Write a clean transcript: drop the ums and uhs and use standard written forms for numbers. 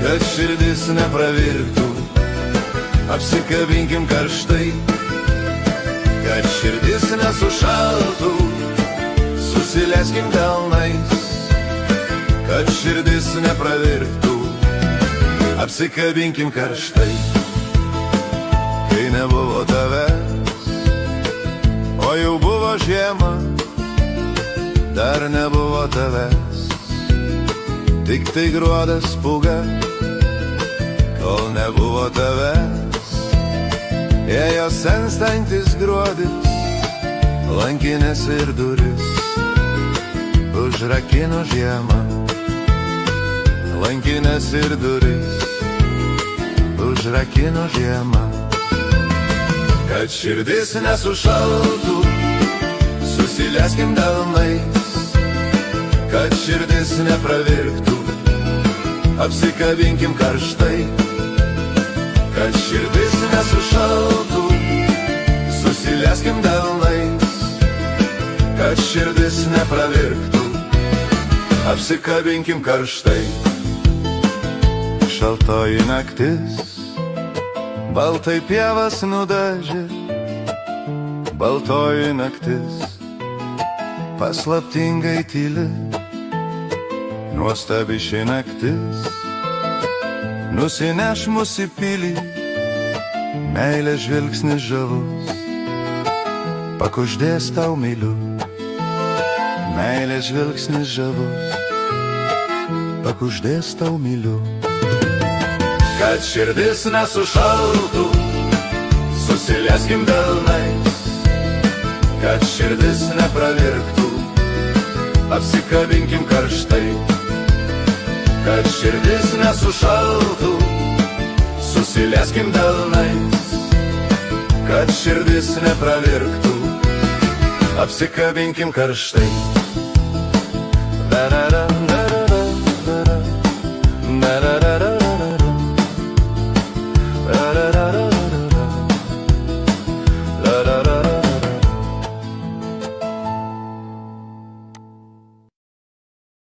kad širdis nepravirktų, apsikabinkim karštai, kad širdis nesušaltų, susileskim delnais, kad širdis nepravirktų, apsikabinkim karštai. Kai nebuvo tavęs, o jau buvo žiema, dar nebuvo tavęs, tik tai gruodas pūga. Kol nebuvo tavęs, ėjo senstantis gruodis, lankinės ir duris, užrakino žiemą. Lankinės ir duris, užrakino žiemą. Kad širdis nesušaltų, susileskim delnais, kad širdis nepravirktų, apsikabinkim karštai. Kad širdis nesušaltų, susileskim delnais, kad širdis nepravirktų, apsikabinkim karštai. Šaltoji naktis baltai pievas nudažė, baltoji naktis paslaptingai tyli. Nuostabi ši naktis nusineš mus į pilį, meilės žvilgsnis žavus pakuždės tau myliu. Meilės žvilgsnis žavus pakuždės tau myliu. Kad širdis nesušaltų, susileskim delnais, kad širdis nepravirktų, apsikabinkim karštai. Kad širdis nesušaltų, susileskim delnais, kad širdis nepravirktų, apsikabinkim karštai.